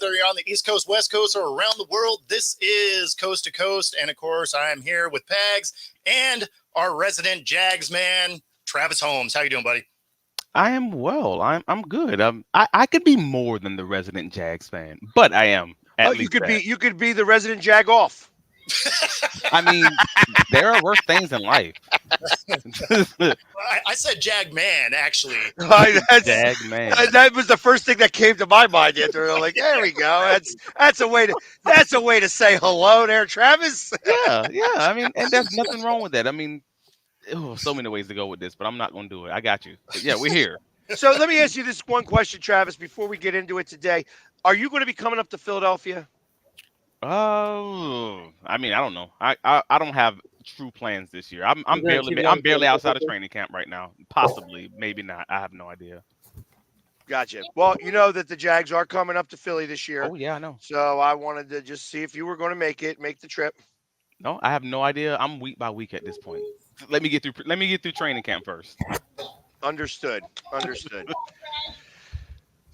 whether you're on the East Coast, West Coast, or around the world. This is Coast to Coast. And of course, I am here with Pags and our resident Jags man, Travis Holmes. How you doing, buddy? I am well. I'm good. I could be more than the resident Jags fan, but I am at least that. You could be the resident Jag off. I mean, there are worse things in life. I said Jag man, actually. Jag man. That was the first thing that came to my mind. After like, there we go. That's a way to say hello there, Travis. Yeah. I mean, and there's nothing wrong with that. I mean, so many ways to go with this, but I'm not going to do it. I got you. But yeah, we're here. So let me ask you this one question, Travis, before we get into it today. Are you going to be coming up to Philadelphia? Oh, I mean, I don't know. I don't have true plans this year. I'm barely outside of training camp right now. Possibly, maybe not. I have no idea. Gotcha. Well, you know that the Jags are coming up to Philly this year. Oh yeah, I know. So I wanted to just see if you were going to make the trip. No, I have no idea. I'm week by week at this point. Let me get through training camp first. Understood.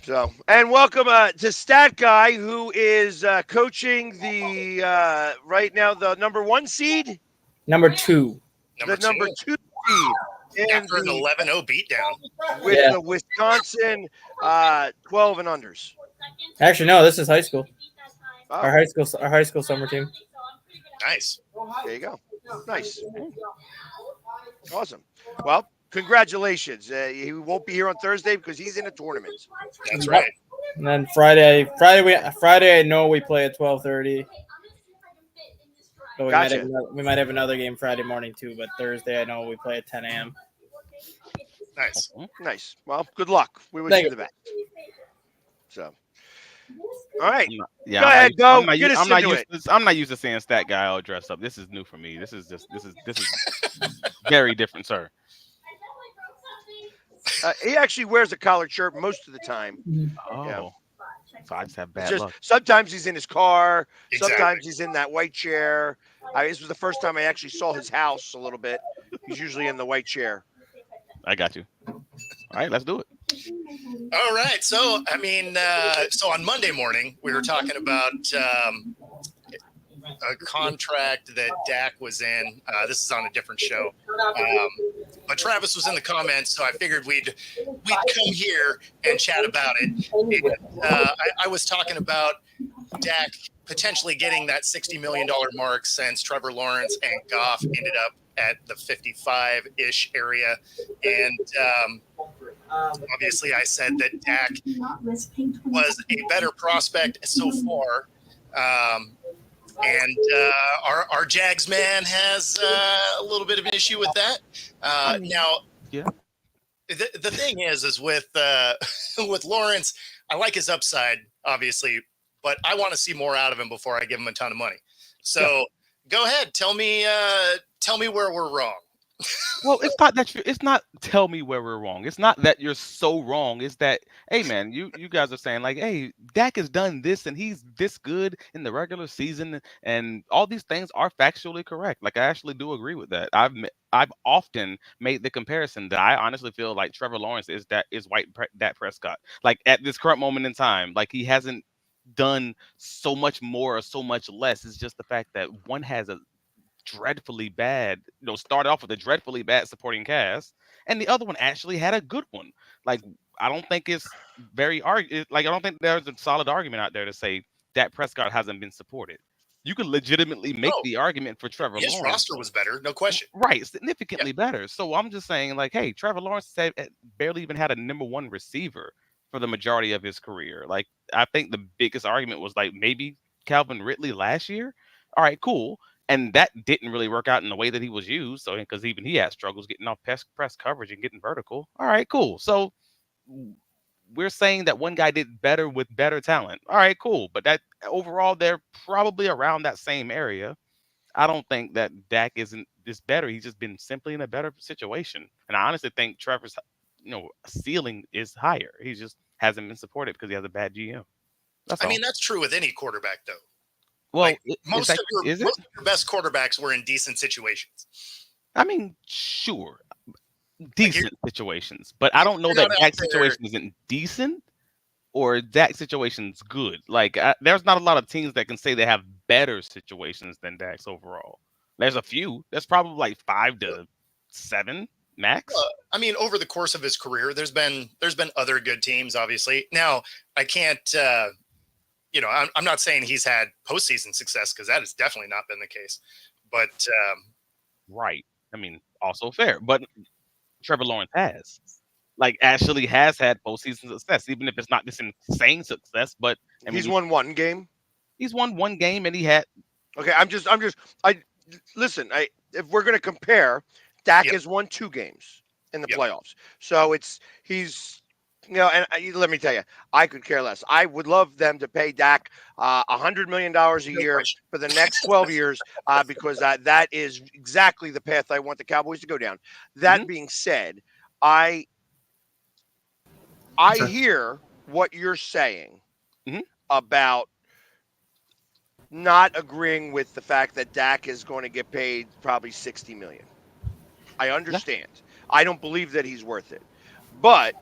So, and welcome to Stat Guy, who is coaching the right now the number 1 seed, number 2, number 2 seed, after an 11-0 beatdown with the Wisconsin 12 and unders. Actually, no, this is high school. Oh. Our high school summer team. Nice. There you go. Nice. Awesome. Well, congratulations. He won't be here on Thursday because he's in a tournament. That's right. And then Friday, I know we play at 12:30. But we might have another game Friday morning too. But Thursday, I know we play at 10 a.m. Nice. Well, good luck. We wish you the best. So. All right. Yeah, go ahead, go. I'm not used to seeing Stat Guy all dressed up. This is new for me. This is very different, sir. He actually wears a collared shirt most of the time. Oh, yeah. So I just have bad luck. Sometimes he's in his car. Exactly. Sometimes he's in that white chair. This was the first time I actually saw his house a little bit. He's usually in the white chair. I got you. All right, let's do it. All right. So, I mean, so on Monday morning, we were talking about a contract that Dak was in. This is on a different show. But Travis was in the comments, so I figured we'd come here and chat about it. And, I was talking about Dak potentially getting that $60 million mark since Trevor Lawrence and Goff ended up at the 55-ish area. And obviously I said that Dak was a better prospect so far. And our Jags man has a little bit of an issue with that. Now, yeah. The thing is with with Lawrence, I like his upside, obviously, but I want to see more out of him before I give him a ton of money. So go ahead, tell me where we're wrong. Well, it's not tell me where we're wrong. It's not that you're so wrong. It's that, hey man, you guys are saying like, hey, Dak has done this and he's this good in the regular season, and all these things are factually correct. Like I actually do agree with that. I've often made the comparison that I honestly feel like Trevor Lawrence is white Dak Prescott. Like at this current moment in time, like he hasn't done so much more or so much less. It's just the fact that one has a dreadfully bad, started off with a dreadfully bad supporting cast, and the other one actually had a good one. Like I don't think it's I don't think there's a solid argument out there to say Dak Prescott hasn't been supported. You could legitimately make the argument for Trevor Lawrence. His roster was better, no question. Right, significantly better. So I'm just saying, like, hey, Trevor Lawrence barely even had a number 1 receiver for the majority of his career. Like, I think the biggest argument was like maybe Calvin Ridley last year. All right, cool. And that didn't really work out in the way that he was used. So, because even he had struggles getting off press coverage and getting vertical. All right, cool. So we're saying that one guy did better with better talent. All right, cool. But that overall, they're probably around that same area. I don't think that Dak isn't this better. He's just been simply in a better situation. And I honestly think Trevor's, ceiling is higher. He just hasn't been supported because he has a bad GM. I mean, that's true with any quarterback, though. Well, like, most of your best quarterbacks were in decent situations. I mean, sure, decent situations, but I don't know that Dak's situation isn't decent or Dak's situation's good. Like there's not a lot of teams that can say they have better situations than Dak's overall. There's a few. There's probably like 5 to 7 max. I mean, over the course of his career, there's been other good teams. Obviously, now I can't. I'm not saying he's had postseason success because that has definitely not been the case. But right. I mean, also fair. But Trevor Lawrence actually has had postseason success, even if it's not this insane success. But I mean, he's won one game. He's won one game, and he had. Okay, listen. If we're going to compare, Dak has won 2 games in the playoffs. So he's. And let me tell you, I could care less. I would love them to pay Dak $100 million a year for the next 12 years because that is exactly the path I want the Cowboys to go down. That being said, I hear what you're saying about not agreeing with the fact that Dak is going to get paid probably $60 million. I understand. I don't believe that he's worth it, but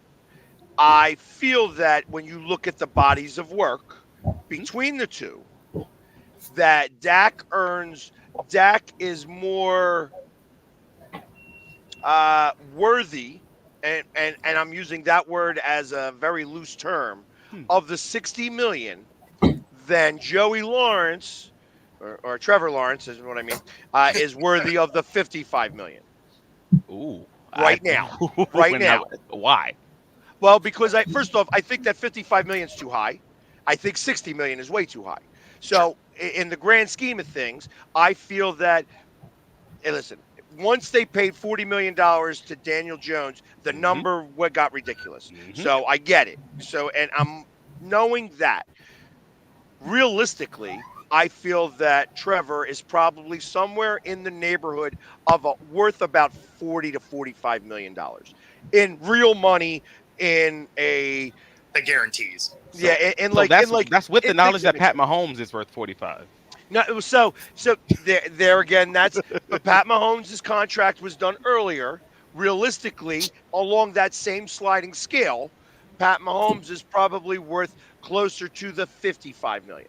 I feel that when you look at the bodies of work between the two, that Dak is more worthy, and I'm using that word as a very loose term, of the $60 million than Joey Lawrence or Trevor Lawrence is what I mean, is worthy of the $55 million. Ooh. Right now. Why? Well, because first off, I think that $55 million is too high. I think $60 million is way too high. So in the grand scheme of things, I feel that, hey, listen, once they paid $40 million to Daniel Jones, the number got ridiculous. So I get it. So, and I'm knowing that, realistically, I feel that Trevor is probably somewhere in the neighborhood of worth about $40 to $45 million in real money. In the guarantees. That's with the knowledge that Pat Mahomes is worth 45. No, so there again, that's Pat Mahomes' contract was done earlier. Realistically, along that same sliding scale, Pat Mahomes is probably worth closer to the $55 million.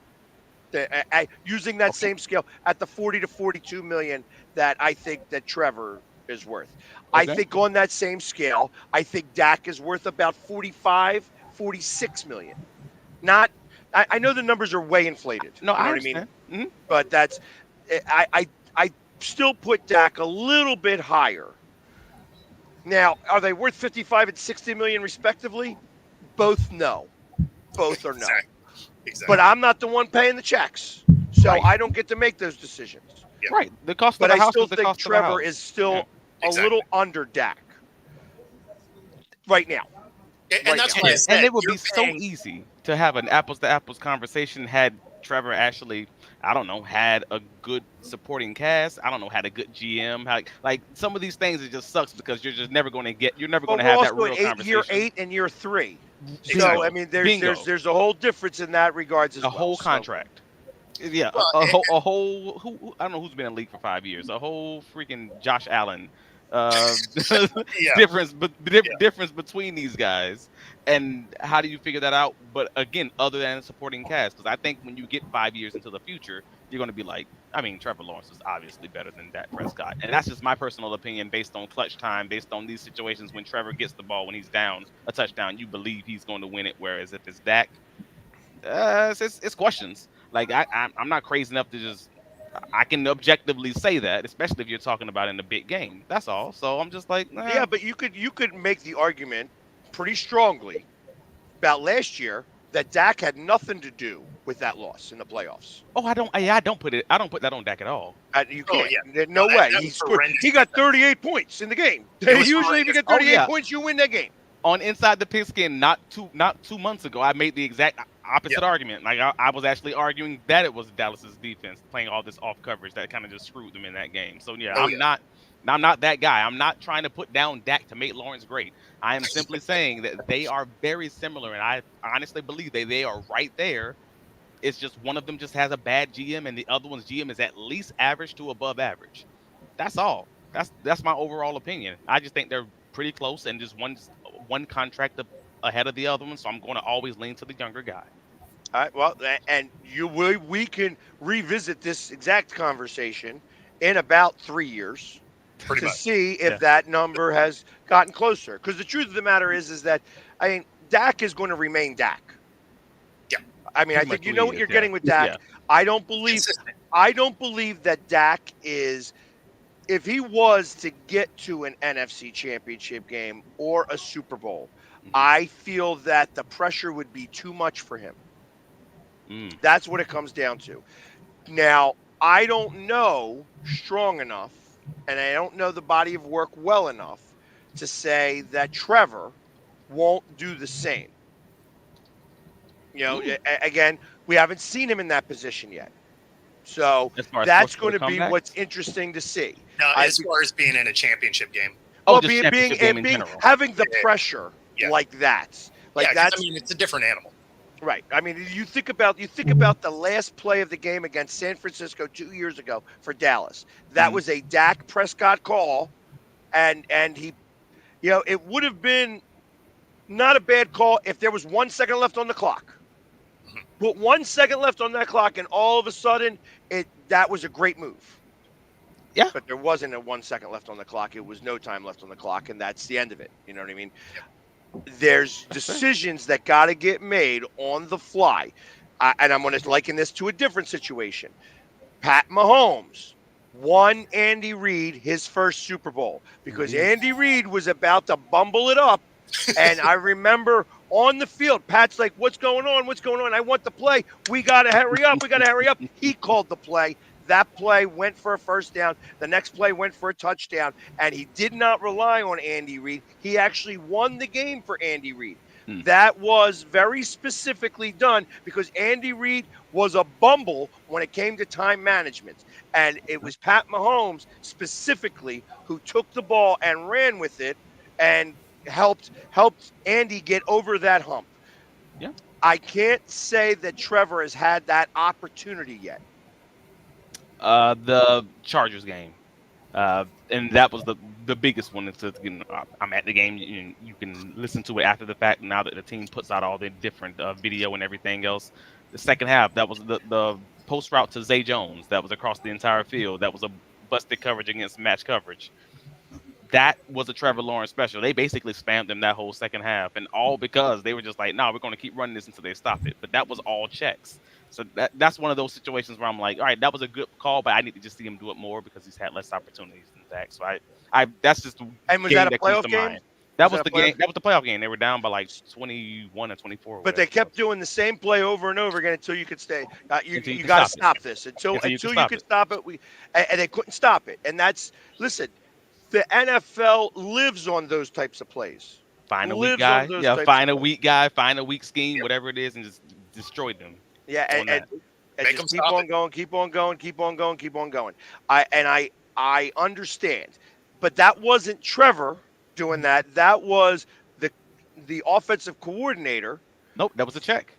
Using that same scale at the $40 to $42 million that I think that Trevor is worth. I think on that same scale, I think Dak is worth about $46 million. Not, I know the numbers are way inflated. No, you know I what I mean? Mm-hmm. But that's, I still put Dak a little bit higher. Now, are they worth 55 and 60 million respectively? Both no. Both are no. Exactly. But I'm not the one paying the checks, so I don't get to make those decisions. Yeah. Right. The cost of But the house I still is the think cost of the Trevor house. is still a little under Dak right now. And that's what I said. And it would be so easy to have an apples to apples conversation had Trevor actually, I don't know, had a good supporting cast. I don't know, had a good GM. Like some of these things, it just sucks because you're just never going to have that real conversation. Year 8 and year 3. Bingo. So I mean, there's a whole difference in that regards as well. A whole contract. Yeah, Well, a whole. I don't know who's been in the league for 5 years. A whole freaking Josh Allen difference between these guys, and how do you figure that out? But again, other than a supporting cast, because I think when you get 5 years into the future, you're going to be like, I mean, Trevor Lawrence is obviously better than Dak Prescott, and that's just my personal opinion based on clutch time, based on these situations when Trevor gets the ball when he's down a touchdown, you believe he's going to win it. Whereas if it's Dak, it's questions. Like I'm not crazy enough to just. I can objectively say that, especially if you're talking about in a big game. That's all. So I'm just like, yeah, but you could make the argument pretty strongly about last year that Dak had nothing to do with that loss in the playoffs. Oh, I don't put that on Dak at all. You can't. No way. He got 38 points in the game. Usually, if you get 38 points, you win that game. On Inside the Pigskin, not 2 months ago, I made the exact opposite argument. Like I was actually arguing that it was Dallas's defense playing all this off coverage that kind of just screwed them in that game. So I'm not that guy. I'm not trying to put down Dak to make Lawrence great. I am simply saying that they are very similar, and I honestly believe they are right there. It's just one of them just has a bad GM, and the other one's GM is at least average to above average. That's all. That's my overall opinion. I just think they're pretty close, and just one contract ahead of the other one, so I'm going to always lean to the younger guy. All right. Well, and we can revisit this exact conversation in about 3 years Pretty to much. see if Yeah. that number has gotten closer. Because the truth of the matter is that I mean Dak is going to remain Dak. Yeah. I mean, I Pretty think much you who know he what is, you're yeah. getting with Dak. Yeah. I don't believe Consistent. that Dak is. If he was to get to an NFC Championship game or a Super Bowl, Mhm. I feel that the pressure would be too much for him. Mm. That's what it comes down to. Now, I don't know strong enough, and I don't know the body of work well enough to say that Trevor won't do the same. You know, again, we haven't seen him in that position yet. So As far as that's forcing going the to be comeback? what's interesting to see. Now, I- as far as being in a championship game, Oh, just championship game in being general. having the Yeah. pressure Yeah. like that. Like yeah, 'cause, that's I mean, it's a different animal. right. I mean, you think about the last play of the game against San Francisco 2 years ago for Dallas. That Mhm. was a Dak Prescott call, and he, it would have been not a bad call if there was 1 second left on the clock. Mhm. Put 1 second left on that clock, and all of a sudden, that was a great move. Yeah. But there wasn't a 1 second left on the clock. It was no time left on the clock, and that's the end of it. You know what I mean? There's decisions that got to get made on the fly. And I'm going to liken this to a different situation. Pat Mahomes won Andy Reid his first Super Bowl because Andy Reid was about to bumble it up. And I remember on the field, Pat's like, what's going on? What's going on? I want the play. We got to hurry up. We got to hurry up. He called the play. That play went for a first down. The next play went for a touchdown. And he did not rely on Andy Reid. He actually won the game for Andy Reid. Hmm. That was very specifically done because Andy Reid was a bumble when it came to time management. And it was Pat Mahomes specifically who took the ball and ran with it and helped Andy get over that hump. Yeah. I can't say that Trevor has had that opportunity yet. The Chargers game, and that was the biggest one. It's I'm at the game. You can listen to it after the fact. Now that the team puts out all the different video and everything else, the second half that was the post route to Zay Jones. That was across the entire field. That was a busted coverage against match coverage. That was a Trevor Lawrence special. They basically spammed him that whole second half, and all because they were just like, "No, we're going to keep running this until they stop it." But that was all checks. So that's one of those situations where I'm like, all right, that was a good call, but I need to just see him do it more because he's had less opportunities than Dak. So I that's just the And was game that a comes playoff to game? mind. That Was was that the a game. playoff- That was the playoff game. They were down by like 21 or 24. But they kept doing the same play over and over again until you could stay. You Until you could got to stop stop this until Until you you could could stop stop it. And they couldn't stop it. And that's listen. The NFL lives on those types of plays. Find a lives weak guy. on those Yeah, types find of a weak guy. Find a weak scheme, whatever it is, and just destroy them. Yeah, on and that. Make just them keep stop on it. going, keep on going, keep on going, keep on going. I understand, but that wasn't Trevor doing that. That was the offensive coordinator. Nope, that was a check.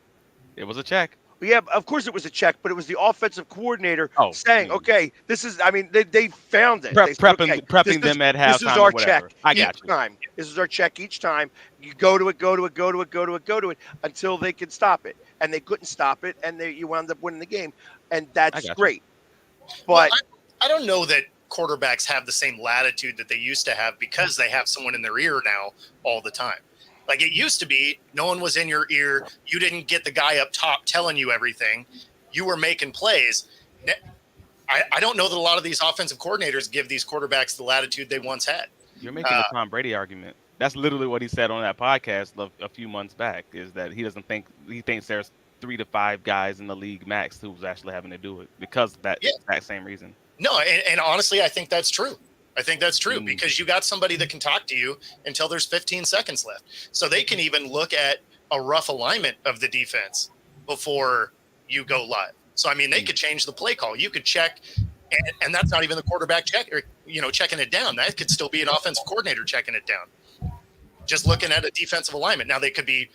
It was a check. Yeah, of course it was a check, but it was the offensive coordinator Oh, saying, mm. "Okay, this is." I mean, they found it. They said, Prepping this is- them at This is halftime our or whatever. check I each got you. time. This is our check each time. You go to it until they can stop it, and they couldn't stop it, and you wound up winning the game, and that's got you. great. Well, But I don't know that quarterbacks have the same latitude that they used to have because they have someone in their ear now all the time. Like it used to be, no one was in your ear. You didn't get the guy up top telling you everything. You were making plays. I don't know that a lot of these offensive coordinators give these quarterbacks the latitude they once had. You're making a Tom Brady argument. That's literally what he said on that podcast a few months back. Is that he thinks there's 3 to 5 guys in the league max who's actually having to do it because of that exact same reason. No, and honestly, I think that's true. I think that's true Mm. because you got somebody that can talk to you until there's 15 seconds left. So they can even look at a rough alignment of the defense before you go live. So, I mean, they could change the play call. You could check, and that's not even the quarterback checking it down. That could still be an offensive coordinator checking it down. Just looking at a defensive alignment. Now they could be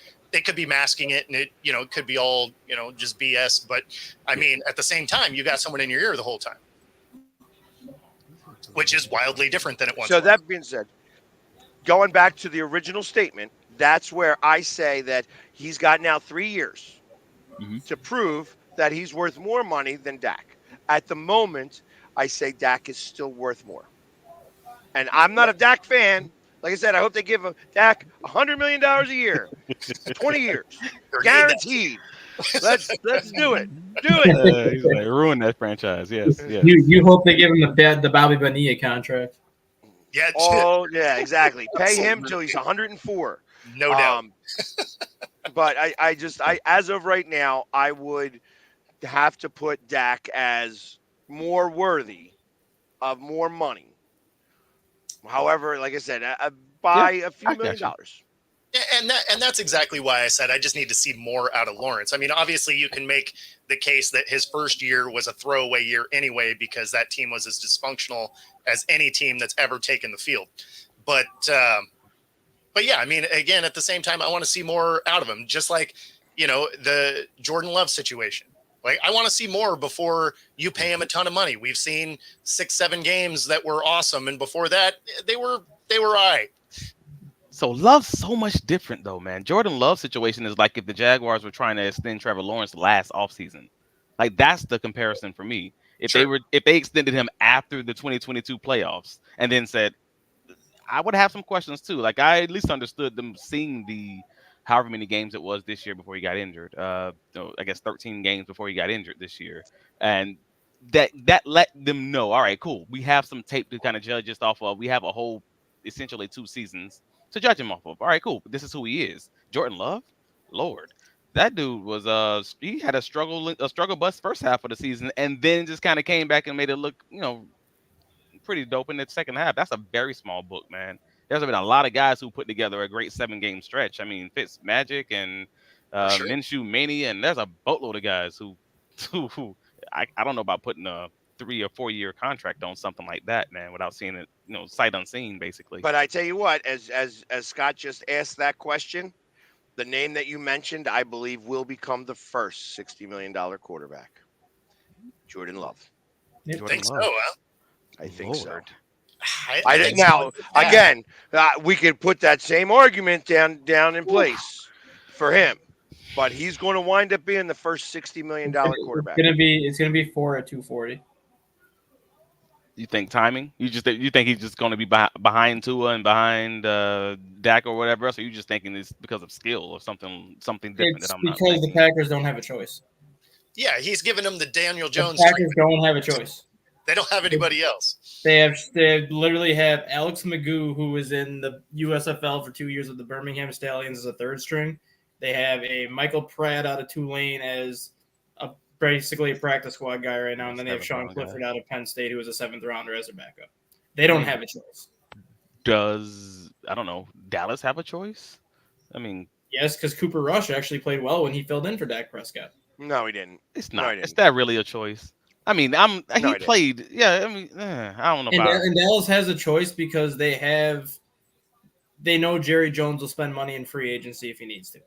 masking it, and it could be all just BS. But I mean, at the same time, you got someone in your ear the whole time, which is wildly different than it once so was. that being said, going back to the original statement, That's where I say that he's got now 3 years Mhm. to prove that he's worth more money than Dak. At the moment, I say Dak is still worth more. And I'm not a Dak fan. Like I said, I hope they give Dak $100 million a year, 20 years, Or need that. guaranteed. Let's do it. Do it. He's like ruin that franchise. Yes, yes. You hope they give him the Bobby Bonilla contract. Yeah, Oh, yeah, exactly. Pay him till he's 104. no doubt. But I as of right now, I would have to put Dak as more worthy of more money. However, like I said, by a few I million got you. dollars. And that's exactly why I said I just need to see more out of Lawrence. I mean, obviously, you can make the case that his first year was a throwaway year anyway because that team was as dysfunctional as any team that's ever taken the field. But yeah, I mean, again, at the same time, I want to see more out of him. Just like the Jordan Love situation. Like, I want to see more before you pay him a ton of money. We've seen 6-7 games that were awesome, and before that, they were all right. So Love's so much different though, man. Jordan Love's situation is like if the Jaguars were trying to extend Trevor Lawrence last offseason. Like that's the comparison for me. If they extended him after the 2022 playoffs and then said, I would have some questions too. Like I at least understood them seeing the however many games it was this year before he got injured. I guess 13 games before he got injured this year. And that let them know, all right, cool. We have some tape to kind of judge this off of. We have a whole essentially 2 seasons to judge him off of. All right, cool. This is who he is. Jordan Love, Lord, that dude was he had a struggle bus first half of the season, and then just kind of came back and made it look pretty dope in the second half. That's a very small book, man. There's been a lot of guys who put together a great 7-game stretch. I mean, Fitz Magic and Minshew Mania, and there's a boatload of guys who I don't know about putting a 3 or 4 year contract on something like that, man, without seeing it, sight unseen, basically. But I tell you what, as Scott just asked that question, the name that you mentioned, I believe, will become the first $60 million quarterback. Jordan Love. I think so, huh? I think so. I think now, so. again, we could put that same argument down in place for him, but he's going to wind up being the first $60 million quarterback. It's gonna be 4 at 240. You think timing? You think he's just going to be behind Tua and behind Dak or whatever else? Or you just thinking it's because of skill or something different? It's that I'm not because the thinking? Packers don't have a choice. Yeah, he's giving them the Daniel Jones. The Packers don't have a choice. They don't have anybody else. They literally have Alex Magoo, who was in the USFL for 2 years with the Birmingham Stallions as a third string. They have a Michael Pratt out of Tulane as basically a practice squad guy right now, and then they have Sean Clifford out of Penn State, who was a 7th rounder as a backup. They don't have a choice. Does Dallas have a choice? I mean, yes, because Cooper Rush actually played well when he filled in for Dak Prescott. No, he didn't. it's not. No, he didn't. Is that really a choice? I mean, he played. Yeah, I mean, I don't know about. And Dallas has a choice because they know Jerry Jones will spend money in free agency if he needs to.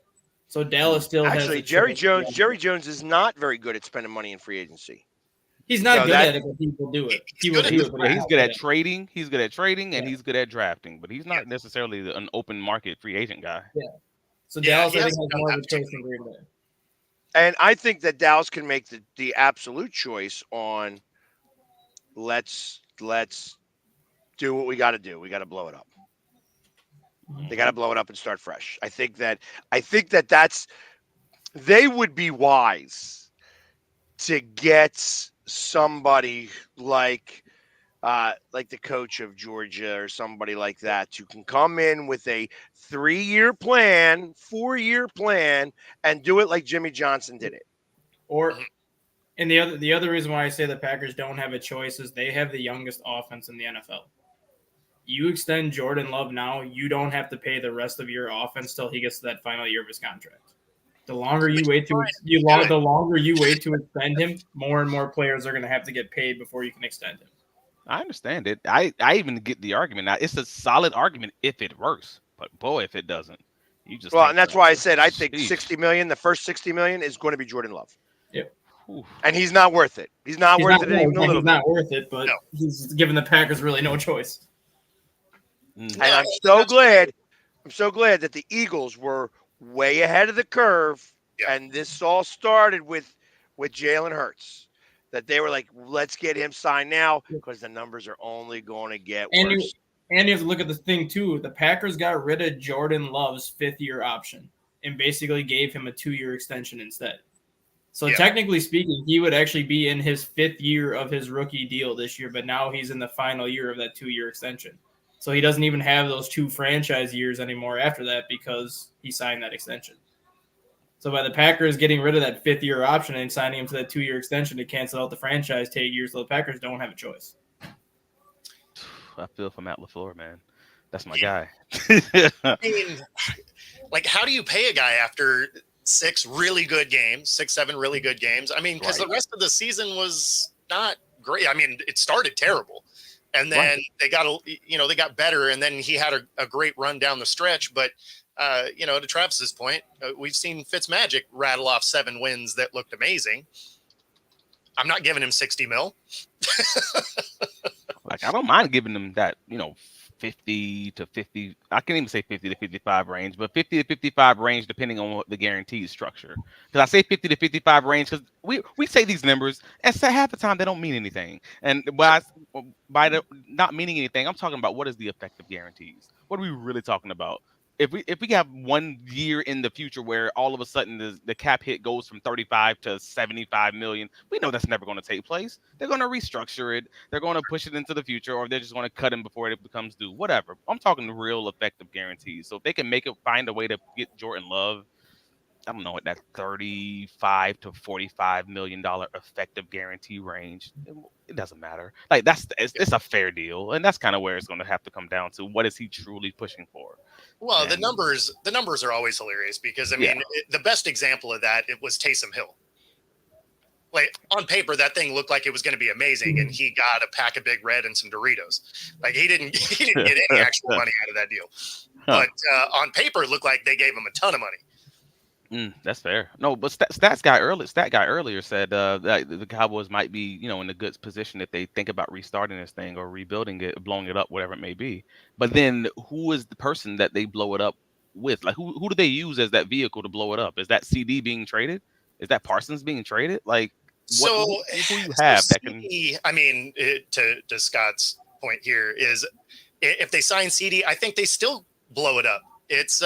So Dallas still actually has Jerry Jones is not very good at spending money in free agency. He's not good at it, but he will do it. He's good at trading. He's good at trading, and he's good at drafting. But he's not necessarily an open market free agent guy. Yeah. So Dallas, I think, has more of a choice than Green Bay. And I think that Dallas can make the absolute choice on let's do what we got to do. We got to blow it up. They got to blow it up and start fresh. I think that they would be wise to get somebody like the coach of Georgia or somebody like that who can come in with a 3-year plan, 4-year plan, and do it like Jimmy Johnson did it. And the other reason why I say the Packers don't have a choice is they have the youngest offense in the NFL. You extend Jordan Love now, you don't have to pay the rest of your offense till he gets to that final year of his contract. The longer you wait to extend him, more and more players are going to have to get paid before you can extend him. I understand it. I even get the argument. Now, it's a solid argument if it works, but boy, if it doesn't, you just and that's why I said I think $60 million, the first $60 million is going to be Jordan Love. Yeah. And he's not worth it. He's not worth it even a little bit. He's not worth it, but he's given the Packers really no choice. And I'm so glad I'm so glad that the Eagles were way ahead of the curve, Yeah. and this all started with Jalen Hurts. That they were like, let's get him signed now because the numbers are only going to get And worse. you have to look at the thing too. The Packers got rid of Jordan Love's 5th-year option and basically gave him a 2-year extension instead. So technically speaking, he would actually be in his 5th year of his rookie deal this year, but now he's in the final year of that 2-year extension. So he doesn't even have those 2 franchise years anymore after that because he signed that extension. So by the Packers getting rid of that 5th-year option and signing him to that 2-year extension to cancel out the franchise tag years, so the Packers don't have a choice. I feel for Matt LaFleur, man. That's my guy. I mean, like, how do you pay a guy after 6 really good games, 6-7 really good games? I mean, because the rest of the season was not great. I mean, it started terrible, and then they got better, and then he had a great run down the stretch. But to Travis's point, we've seen Fitzmagic rattle off 7 wins that looked amazing. I'm not giving him 60 mil. Like, I don't mind giving them that, 50 to 50. I can't even say 50 to 55 range, but 50 to 55 range, depending on what the guaranteed structure. Because I say 50 to 55 range because we say these numbers, and half the time they don't mean anything. And by the not meaning anything, I'm talking about what is the effective guarantees. What are we really talking about? If we have 1 year in the future where all of a sudden the cap hit goes from 35 to 75 million, we know that's never going to take place. They're going to restructure it. They're going to push it into the future, or they're just going to cut him before it becomes due. Whatever. I'm talking real effective guarantees. So if they can find a way to get Jordan Love, I don't know, at that 35 to 45 million dollar effective guarantee range, it doesn't matter. Like it's a fair deal, and that's kind of where it's going to have to come down to. What is he truly pushing for? Well, And the numbers are always hilarious because I mean the best example of that it was Taysom Hill. Like on paper, that thing looked like it was going to be amazing, and he got a pack of Big Red and some Doritos. Like he didn't get any actual money out of that deal, but on paper, it looked like they gave him a ton of money. That's fair. No, but stat guy earlier said that the Cowboys might be, in a good position if they think about restarting this thing or rebuilding it, blowing it up, whatever it may be. But then, who is the person that they blow it up with? Like, who do they use as that vehicle to blow it up? Is that CD being traded? Is that Parsons being traded? Like, who you have that can? I mean, to Scott's point here is, if they sign CD, I think they still blow it up. It's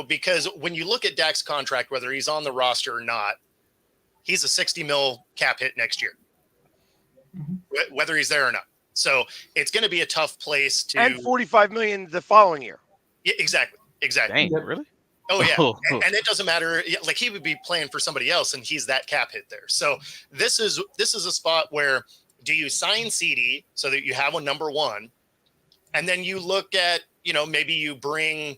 because when you look at Dak's contract, whether he's on the roster or not, he's a 60 mil cap hit next year, whether he's there or not. So it's going to be a tough place to. And 45 million the following year. Yeah, exactly. Dang, really? Oh yeah, and it doesn't matter. Like he would be playing for somebody else, and he's that cap hit there. So this is a spot where do you sign CD so that you have a number one, and then you look at maybe you bring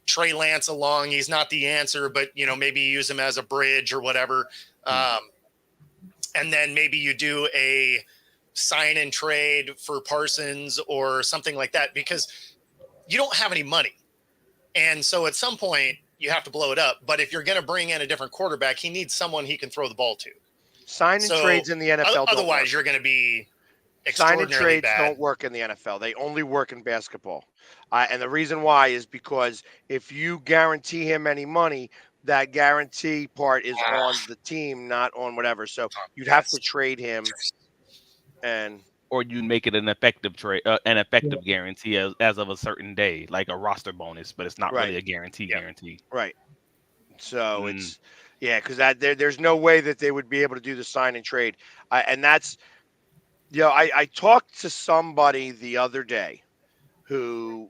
Trey Lance along. He's not the answer, but maybe you use him as a bridge or whatever. And then maybe you do a sign and trade for Parsons or something like that, because you don't have any money. And so at some point you have to blow it up. But if you're going to bring in a different quarterback, he needs someone he can throw the ball to. Sign and trades in the NFL. Otherwise you're going to be sign and trades bad. Don't work in the NFL. They only work in basketball. And the reason why is because if you guarantee him any money, that guarantee part is on the team, not on whatever. So you'd have to trade him, or you make it an effective trade, guarantee as of a certain day, like a roster bonus, but it's not really a guarantee. Right. So it's because there's no way that they would be able to do the sign and trade, and that's. I talked to somebody the other day who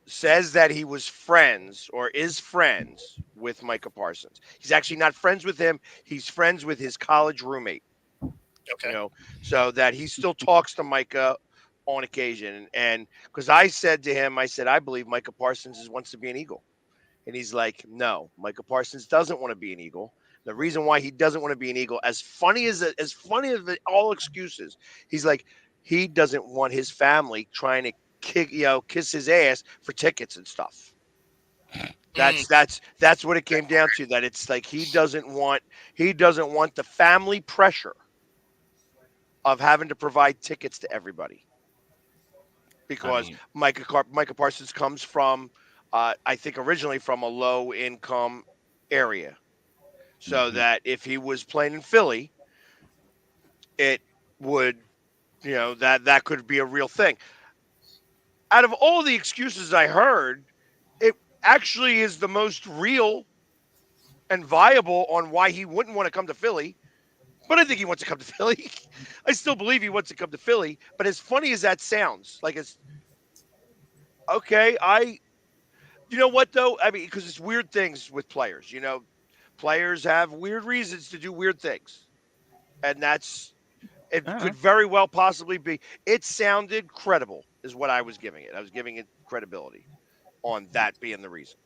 says that he was friends or is friends with Micah Parsons. He's actually not friends with him. He's friends with his college roommate. Okay. So that he still talks to Micah on occasion. And because I said to him, I believe Micah Parsons wants to be an Eagle. And he's like, no, Micah Parsons doesn't want to be an Eagle. The reason why he doesn't want to be an Eagle, as funny as all excuses, he's like, he doesn't want his family trying to kiss his ass for tickets and stuff. That's what it came down to. That it's like he doesn't want the family pressure of having to provide tickets to everybody. because mean, Micah Parsons comes from, I think, originally from a low income area. So mhm. that if he was playing in Philly, it would, that could be a real thing. Out of all the excuses I heard, it actually is the most real and viable on why he wouldn't want to come to Philly. But I think he wants to come to Philly. I still believe he wants to come to Philly. But as funny as that sounds, like it's okay. You know what though? I mean, because it's weird things with players. Players have weird reasons to do weird things, and it All could right. very well possibly be. It sounded credible, is what I was giving it. I was giving it credibility on that being the reason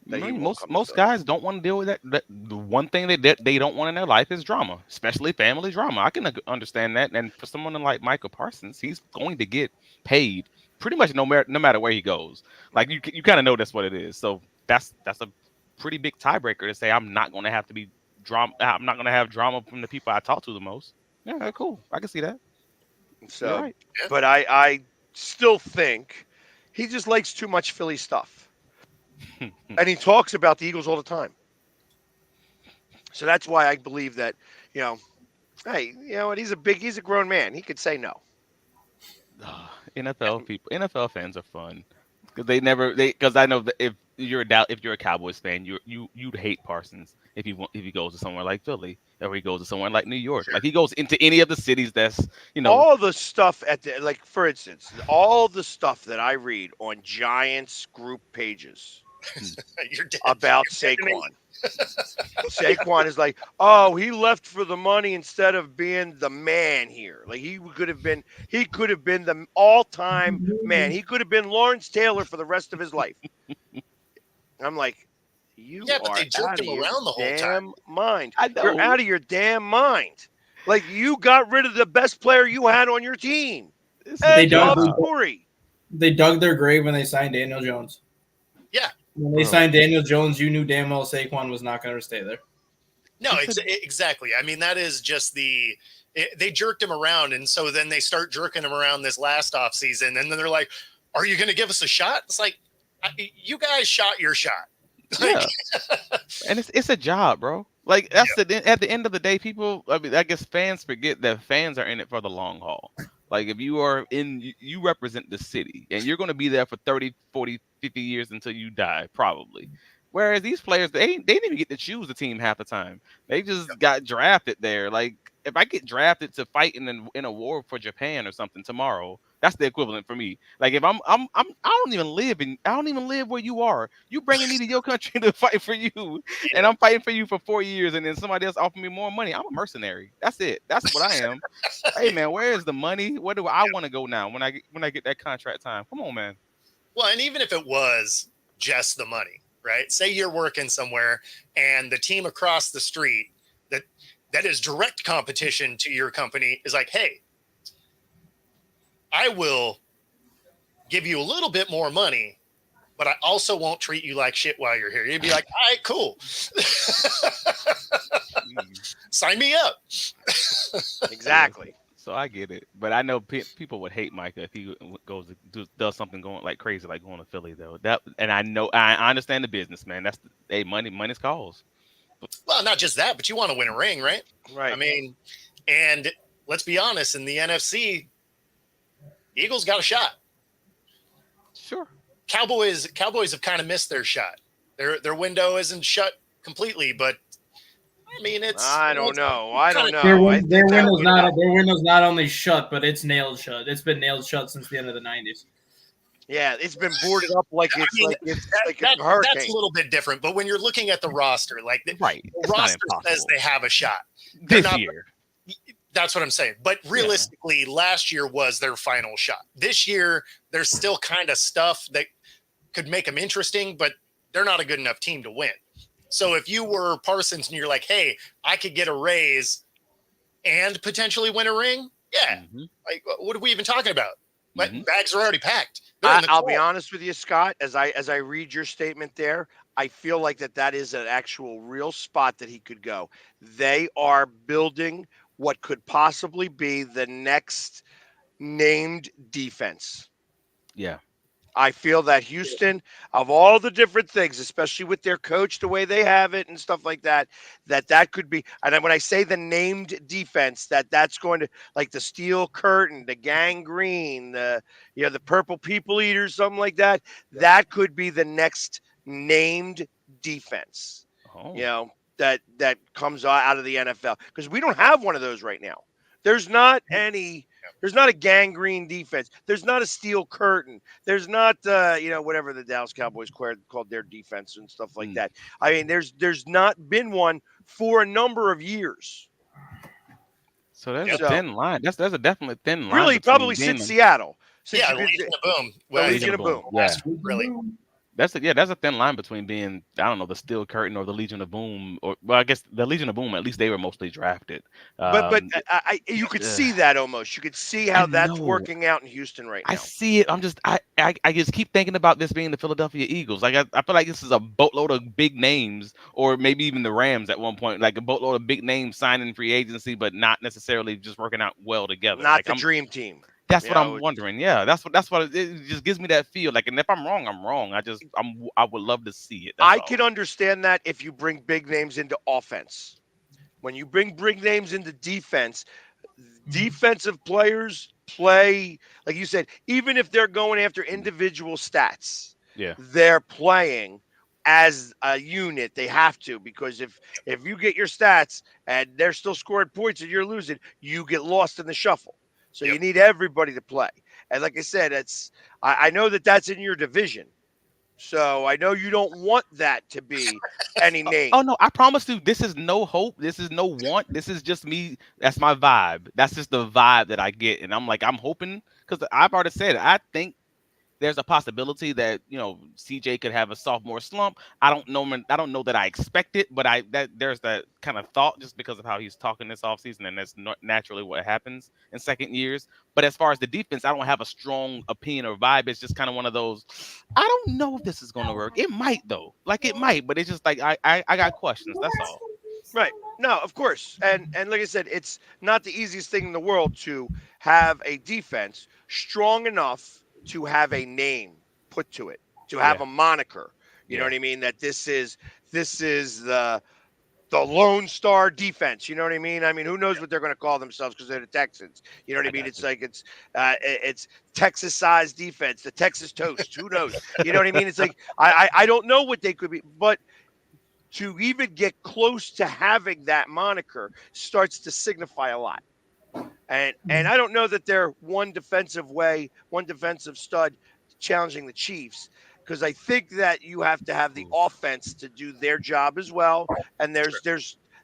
that I he mean, won't most come to most Philly. guys don't want to deal with that. The one thing that they don't want in their life is drama, especially family drama. I can understand that. And for someone like Michael Parsons, he's going to get paid pretty much no matter where he goes. Like you kind of know that's what it is. So that's a pretty big tiebreaker to say I'm not going to have to be drama. I'm not going to have drama from the people I talk to the most. Yeah, cool. I can see that. You're So, right. but I still think he just likes too much Philly stuff, and he talks about the Eagles all the time. So that's why I believe that, you know, hey, you know what? He's a grown man. He could say no. NFL fans are fun because because I know that if you're a Cowboys fan, you'd hate Parsons if he goes to somewhere like Philly or he goes to somewhere like New York. Like he goes into any of the cities that's you know All the stuff like, for instance, all the stuff that I read on Giants group pages You're dead. about You're dead to me. Saquon. Saquon is like, oh, he left for the money instead of being the man here. Like he could have been the all-time man. He could have been Lawrence Taylor for the rest of his life. I'm like, you Yeah, but are they jerked out of him your around the whole time. damn mind. I You're know out of your damn mind. Like you got rid of the best player you had on your team. it's a They End don't- of job, story. They dug their grave when they signed Daniel Jones. Yeah. When they Bro. signed Daniel Jones, you knew damn well Saquon was not going to stay there. No, It's exactly. I mean, that is just they jerked him around. And so then they start jerking him around this last offseason. And then they're like, are you going to give us a shot? It's like, you guys shot your shot. Like, yeah. And it's a job, bro. Like that's at the end of the day, people. I mean, I guess fans forget that fans are in it for the long haul. Like if you are you represent the city, and you're going to be there for 30, 40, 50 years until you die, probably. Whereas these players, they didn't even get to choose the team half the time. They just got drafted there. Like if I get drafted to fight in a war for Japan or something tomorrow, that's the equivalent for me. Like if I don't even live where you are. You bringing me to your country to fight for you, and I'm fighting for you for 4 years, and then somebody else offer me more money. I'm a mercenary. That's it. That's what I am. Hey man, where is the money? Where do I want to go now when I get that contract time? Come on, man. well, and even if it was just the money, right? Say you're working somewhere and the team across the street that is direct competition to your company is like, hey, I will give you a little bit more money, but I also won't treat you like shit while you're here. You'd be like, all right, cool. Sign me up. Exactly. So I get it, but I know people would hate Micah if he does something going like crazy, like going to Philly though. And I understand the business, man. Money's calls. Well, not just that, but you want to win a ring, right? Right. I mean, and let's be honest, in the NFC, Eagles got a shot. Sure. Cowboys have kind of missed their shot. Their window isn't shut completely, but I mean I don't know. I don't know. Their, I win- their think that window's window- not their window's not only shut, but it's nailed shut. It's been nailed shut since the end of the 90s. Yeah, it's been boarded up like it's I mean, like it's like that's a hurricane. a little bit different. But when you're looking at the roster, like the Right. It's not roster says impossible. they have a shot. They're This not- year. That's what I'm saying. But realistically, last year was their final shot. This year, there's still kind of stuff that could make them interesting, but they're not a good enough team to win. So if you were Parsons and you're like, hey, I could get a raise and potentially win a ring, yeah. Mhm. Like, what are we even talking about? Like, Mhm. bags are already packed. They're in the I'll be vault. honest with you, Scott. As I read your statement there, I feel like that is an actual real spot that he could go. They are building what could possibly be the next named defense. Yeah. I feel that Houston, of all the different things, especially with their coach, the way they have it and stuff like that, that could be. And then when I say the named defense, that's going to, like the steel curtain, the gangrene, the purple people eaters, something like that. That could be the next named defense. Oh. That comes out of the NFL, because we don't have one of those right now. There's not any. There's not a gangrene defense. There's not a steel curtain. There's not, whatever the Dallas Cowboys called their defense and stuff like that. I mean, there's not been one for a number of years. So there's a thin line. That's a definitely thin line. Really, probably since Seattle. Yeah, Legion of Boom. Well, Legion of Boom. Yeah. Really. That's a thin line between being, I don't know, the Steel Curtain or the Legion of Boom, or I guess the Legion of Boom, at least they were mostly drafted. But you could see that almost. You could see how that's working out in Houston right now. I see it. I just keep thinking about this being the Philadelphia Eagles. Like I feel like this is a boatload of big names, or maybe even the Rams at one point, like a boatload of big names signing free agency, but not necessarily just working out well together. Not the dream team. That's what I'm wondering. Yeah, that's what it just gives me that feel. Like, and if I'm wrong, I'm wrong. I would love to see it. I can understand that if you bring big names into offense. When you bring big names into defense, defensive players play, like you said, even if they're going after individual stats, they're playing as a unit. They have to, because if you get your stats and they're still scoring points and you're losing, you get lost in the shuffle. So you need everybody to play. And like I said, I know that's in your division. So I know you don't want that to be any name. Oh, no, I promise you, this is no hope. This is no want. This is just me. That's my vibe. That's just the vibe that I get. And I'm hoping, because I've already said, I think there's a possibility that, CJ could have a sophomore slump. I don't know that I expect it, but there's that kind of thought just because of how he's talking this offseason, and that's not naturally what happens in second years. But as far as the defense, I don't have a strong opinion or vibe. It's just kind of one of those, I don't know if this is going to work. It might, though. Like, it might, but it's just like I got questions. That's all. Right. No, of course. And like I said, it's not the easiest thing in the world to have a defense strong enough to have a name put to it, to have a moniker. You know what I mean? That this is the Lone Star defense. You know what I mean? I mean, who knows what they're going to call themselves because they're the Texans. You know what I mean? It's like it's Texas-sized defense, the Texas Toast. Who knows? You know what I mean? It's like I don't know what they could be, but to even get close to having that moniker starts to signify a lot. And I don't know that they're one defensive stud challenging the Chiefs, because I think that you have to have the offense to do their job as well. And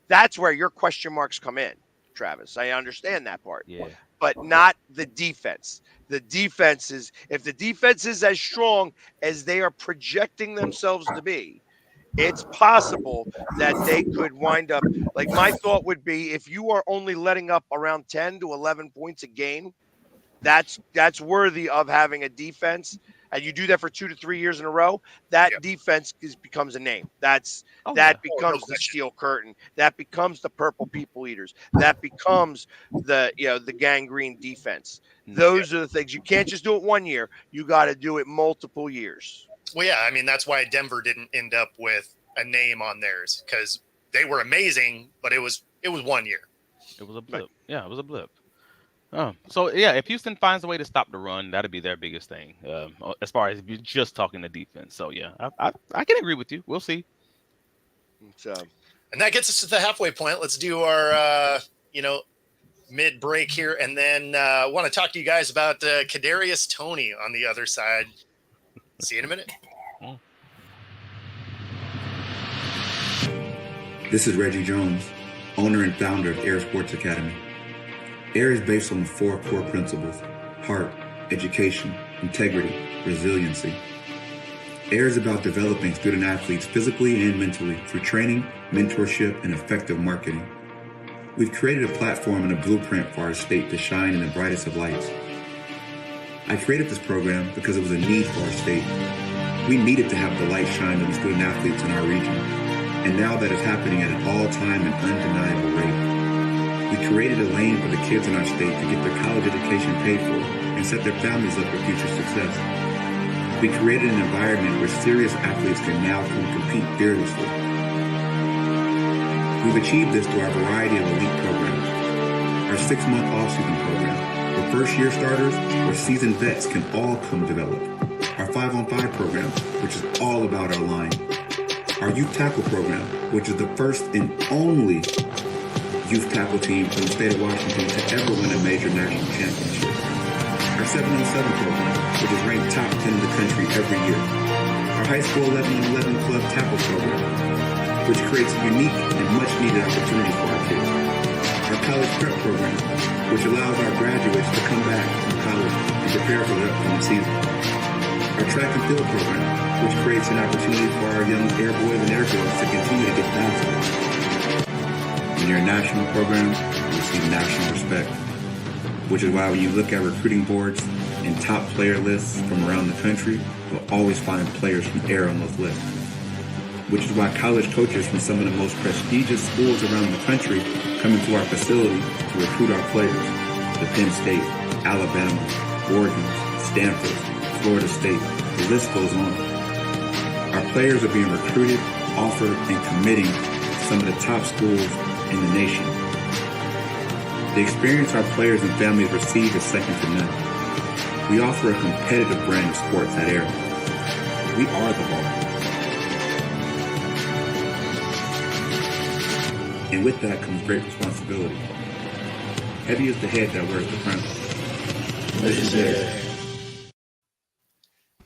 that's where your question marks come in, Travis. I understand that part. Yeah. But not the defense. If the defense is as strong as they are projecting themselves to be, it's possible that they could wind up, like, my thought would be, if you are only letting up around 10 to 11 points a game, that's worthy of having a defense. And you do that for 2 to 3 years in a row, that defense becomes a name. That becomes the Steel Curtain. That becomes the Purple People Eaters. That becomes the gangrene defense. Those are the things. You can't just do it 1 year. You got to do it multiple years. Well, yeah, I mean, that's why Denver didn't end up with a name on theirs, because they were amazing, but it was 1 year. It was a blip. Yeah, it was a blip. So if Houston finds a way to stop the run, that'd be their biggest thing, as far as if you're just talking the defense. So yeah, I can agree with you. We'll see. And that gets us to the halfway point. Let's do our mid break here, and then I want to talk to you guys about Kadarius Toney on the other side. See you in a minute. This is Reggie Jones, owner and founder of Air Sports Academy. Air is based on the 4 core principles: heart, education, integrity, resiliency. Air is about developing student athletes physically and mentally through training, mentorship, and effective marketing. We've created a platform and a blueprint for our state to shine in the brightest of lights. I created this program because it was a need for our state. We needed to have the light shine on the student athletes in our region. And now that is happening at an all-time and undeniable rate. We created a lane for the kids in our state to get their college education paid for, and set their families up for future success. We created an environment where serious athletes can now come compete fearlessly. We've achieved this through our variety of elite programs. Our 6-month off-season program, where first-year starters or seasoned vets can all come develop. Our 5-on-5 program, which is all about our line. Our youth tackle program, which is the first and only youth tackle team from the state of Washington to ever win a major national championship. Our 7-on-7 program, which is ranked top 10 in the country every year. Our high school 11-on-11 club tackle program, which creates a unique and much-needed opportunity for our kids. Our college prep program, which allows our graduates to come back from college and prepare for the upcoming season. Our track and field program, which creates an opportunity for our young air boys and air girls to continue to get faster. When you're a national program, you receive national respect, which is why when you look at recruiting boards and top player lists from around the country, you'll always find players from Air on those lists. Which is why college coaches from some of the most prestigious schools around the country come into our facility to recruit our players. The Penn State, Alabama, Oregon, Stanford, Florida State, the list goes on. Our players are being recruited, offered, and committing to some of the top schools in the nation. The experience our players and families receive is second to none. We offer a competitive brand of sports at Air. We are the ball. And with that comes great responsibility. Heavy is the head that wears the crown.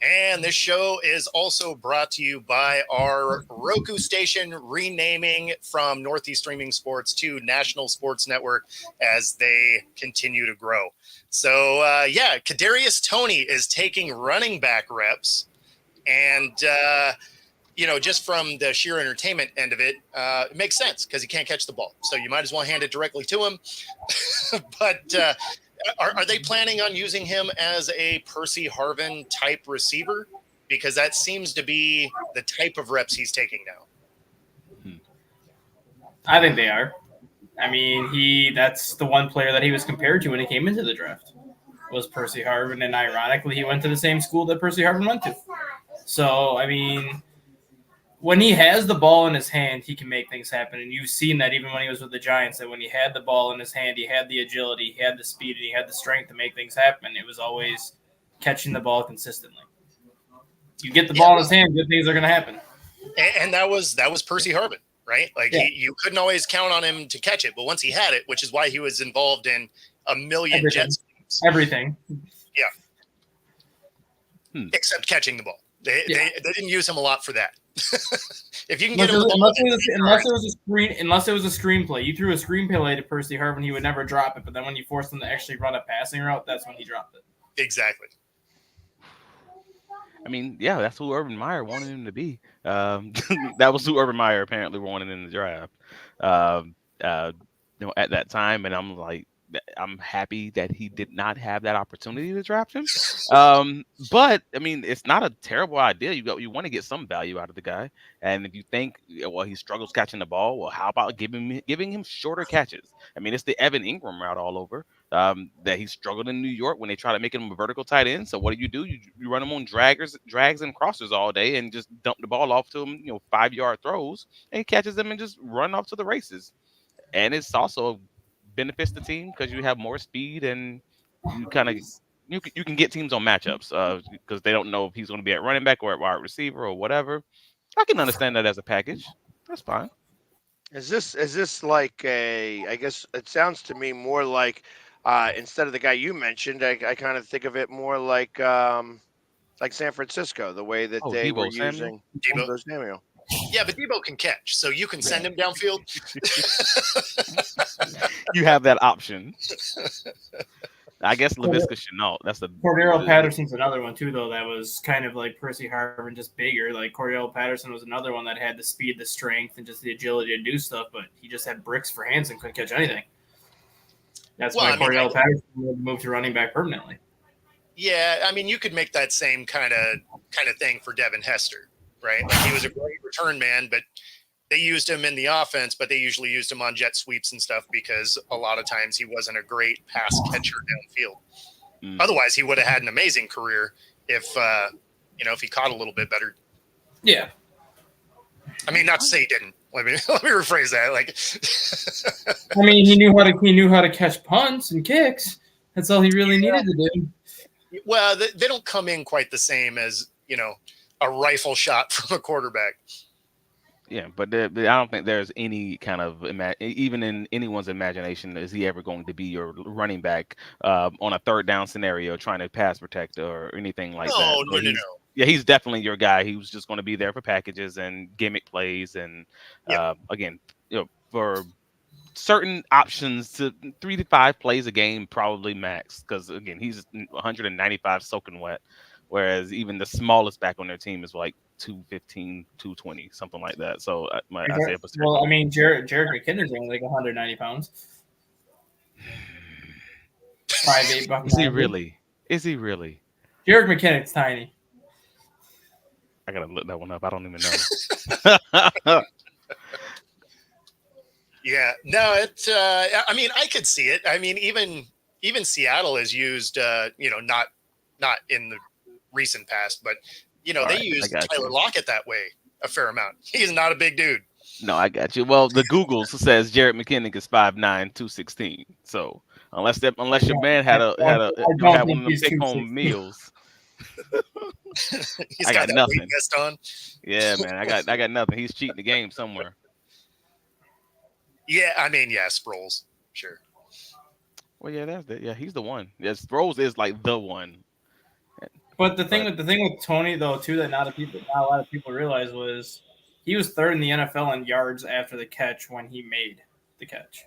And this show is also brought to you by our Roku station renaming from Northeast Streaming Sports to National Sports Network as they continue to grow. So, Kadarius Toney is taking running back reps. And, just from the sheer entertainment end of it, it makes sense because he can't catch the ball. So you might as well hand it directly to him. But are they planning on using him as a Percy Harvin type receiver? Because that seems to be the type of reps he's taking now. I think they are. I mean, that's the one player that he was compared to when he came into the draft was Percy Harvin. And ironically, he went to the same school that Percy Harvin went to. So, I mean, when he has the ball in his hand, he can make things happen. And you've seen that even when he was with the Giants, that when he had the ball in his hand, he had the agility, he had the speed, and he had the strength to make things happen. It was always catching the ball consistently. You get the ball in his hand, good things are going to happen. And that was Percy Harvin, right? Like you couldn't always count on him to catch it, but once he had it, which is why he was involved in a million Jets games. Everything. Yeah. Except catching the ball. They didn't use him a lot for that. If you can unless get him the ball, unless it was a screenplay. You threw a screenplay to Percy Harvin, he would never drop it. But then when you forced him to actually run a passing route, that's when he dropped it. Exactly. I mean, yeah, that's who Urban Meyer wanted him to be. That was who Urban Meyer apparently wanted in the draft. At that time, and I'm like, I'm happy that he did not have that opportunity to draft him. But I mean, it's not a terrible idea. You want to get some value out of the guy, and if you think, well, he struggles catching the ball, well, how about giving him shorter catches? I mean, it's the Evan Ingram route all over. That he struggled in New York when they try to make him a vertical tight end. So what do? You run him on drags and crossers all day and just dump the ball off to him, 5-yard throws, and he catches them and just run off to the races. And it's also benefits the team because you have more speed and you kind of you can get teams on matchups because they don't know if he's going to be at running back or at wide receiver or whatever. I can understand that as a package. That's fine. Is this like I guess it sounds to me more like instead of the guy you mentioned, I kind of think of it more like San Francisco, the way that they Deebo were Samuel? using Deebo Samuel. Yeah, but Deebo can catch, so you can send him downfield. You have that option. I guess Laviska Shenault. That's the Cordero Patterson's another one too, though. That was kind of like Percy Harvin, just bigger. Like Cordero Patterson was another one that had the speed, the strength, and just the agility to do stuff, but he just had bricks for hands and couldn't catch anything. That's why Cordero Patterson moved to running back permanently. Yeah, I mean, you could make that same kind of thing for Devin Hester, right? Like he was a great return man, but they used him in the offense, but they usually used him on jet sweeps and stuff because a lot of times he wasn't a great pass catcher downfield. Mm. Otherwise, he would have had an amazing career if if he caught a little bit better. Yeah. I mean, not to say he didn't. Let me rephrase that. Like, I mean, he knew how to catch punts and kicks. That's all he really needed to do. well, they don't come in quite the same as a rifle shot from a quarterback. Yeah, but I don't think there's any kind of even in anyone's imagination is he ever going to be your running back on a third down scenario trying to pass protect or anything like that. No. Yeah, he's definitely your guy. He was just going to be there for packages and gimmick plays and again, for certain options to 3 to 5 plays a game probably max because again he's 195 soaking wet, whereas even the smallest back on their team is like 215, 220, something like that. So Well, I mean, Jared McKinnon's only like 190 pounds. 5'8" buck. Is he really? Is he really? Jared McKinnon's tiny. I gotta look that one up. I don't even know. Yeah, no, I mean, I could see it. I mean, even Seattle has used, not in the recent past, but they used Tyler Lockett that way a fair amount. He's not a big dude. No, I got you. Well, the Google says Jared McKinnon is 5'9", 216. So unless your man had one of them take home meals. He's I got that nothing. weight vest on. Yeah, man, I got nothing. He's cheating the game somewhere. Yeah, I mean, Sproles, sure. Well, yeah, that's it. Yeah, he's the one. Yes, Sproles is like the one. But the thing with Tony though too that not a lot of people realize was he was third in the NFL in yards after the catch when he made the catch.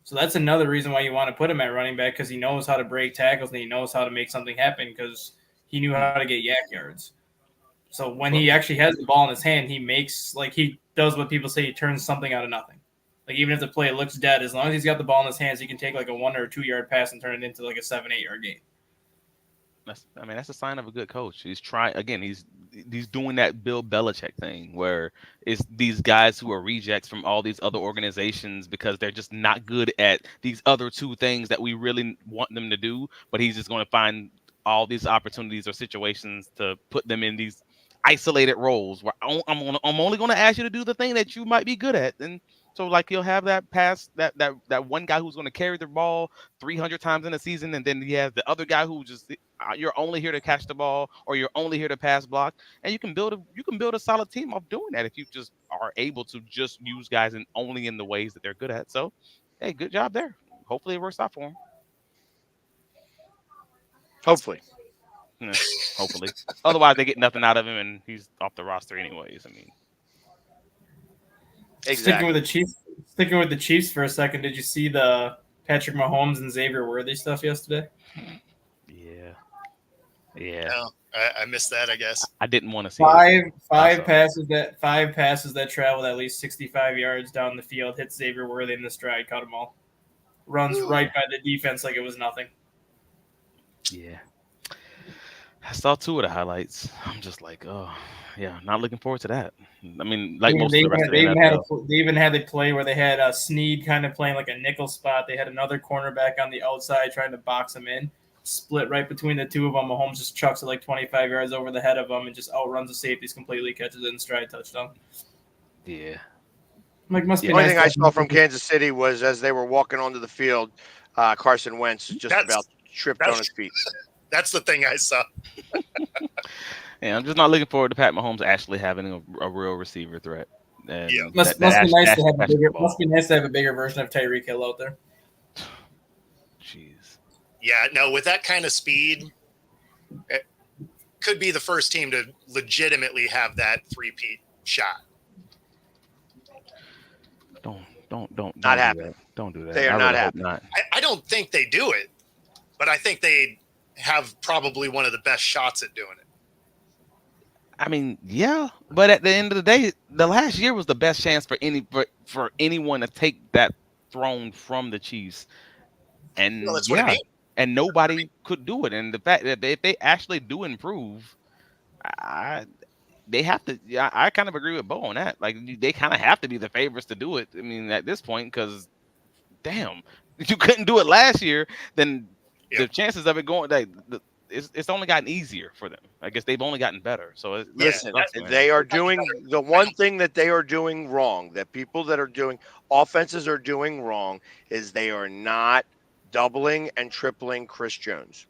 So that's another reason why you want to put him at running back because he knows how to break tackles and he knows how to make something happen because he knew how to get yak yards. So when he actually has the ball in his hand, he does what people say, he turns something out of nothing. Like even if the play looks dead, as long as he's got the ball in his hands, he can take like a 1 or 2 yard pass and turn it into like a 7-8 yard gain. That's a sign of a good coach. He's trying again. He's doing that Bill Belichick thing where it's these guys who are rejects from all these other organizations because they're just not good at these other two things that we really want them to do. But he's just going to find all these opportunities or situations to put them in these isolated roles where I'm only going to ask you to do the thing that you might be good at. And so like you'll have that pass, that one guy who's going to carry the ball 300 times in a season, and then he has the other guy who just you're only here to catch the ball or you're only here to pass block, and you can build a solid team off doing that if you just are able to just use guys only in the ways that they're good at. So, hey, good job there. Hopefully it works out for him. Hopefully. Yeah, hopefully. Otherwise, they get nothing out of him, and he's off the roster anyways. I mean. Exactly. Sticking with the Chiefs for a second, did you see the Patrick Mahomes and Xavier Worthy stuff yesterday? Yeah. No, I missed that, I guess. I didn't want to see five passes that traveled at least 65 yards down the field, hit Xavier Worthy in the stride, caught them all. Runs right by the defense like it was nothing. Yeah. I saw 2 of the highlights. I'm just like, oh, yeah, not looking forward to that. I mean, like most of the rest of the NFL. They even had a play where they had Snead kind of playing like a nickel spot. They had another cornerback on the outside trying to box him in. Split right between the two of them. Mahomes just chucks it like 25 yards over the head of them and just outruns the safeties completely, catches it in stride, touchdown. Yeah. Must be the only nice thing I saw from Kansas City was as they were walking onto the field, Carson Wentz just about tripped on his feet. That's the thing I saw. Yeah, I'm just not looking forward to Pat Mahomes actually having a real receiver threat. And must be nice to have a bigger version of Tyreek Hill out there. Jeez. Yeah, no, with that kind of speed, it could be the first team to legitimately have that 3-peat shot. Don't not happen. Don't do that. They are not happening. I don't think they do it, but I think they have probably one of the best shots at doing it. I mean, yeah, but at the end of the day, the last year was the best chance for anyone to take that throne from the Chiefs, and that's what I mean. And nobody could do it. And the fact that if they actually do improve, they have to. I kind of agree with Bo on that. Like they kind of have to be the favorites to do it. I mean, at this point, because damn, if you couldn't do it last year, then Yep. the chances of it going like it's only gotten easier for them. I guess they've only gotten better. So Listen, sucks, man. they are doing the one thing that they are doing wrong, that people that are doing offenses are doing wrong, is they are not doubling and tripling Chris Jones.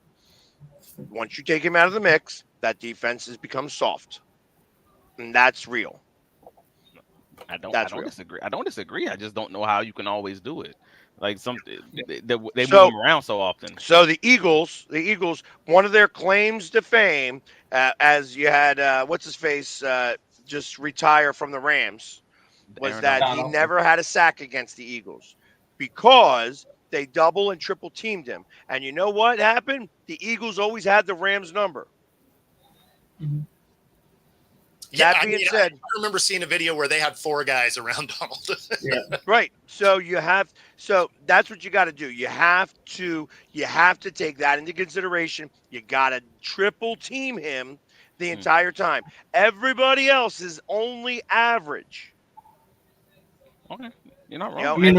Once you take him out of the mix, that defense has become soft. And that's real. I don't That's real. disagree. I don't disagree. I just don't know how you can always do it. Like they So- move them around so often. So the Eagles, one of their claims to fame, as you had what's his face just retire from the Rams, was Aaron that Donald. he never had a sack against the Eagles because they double and triple teamed him. And you know what happened? The Eagles always had the Rams number. Yeah, That being said, I remember seeing a video where they had 4 guys around Donald. right. So that's what you got to do. You have to take that into consideration. You got to triple team him the entire time. Everybody else is only average. Okay, you're not wrong. You know, I mean,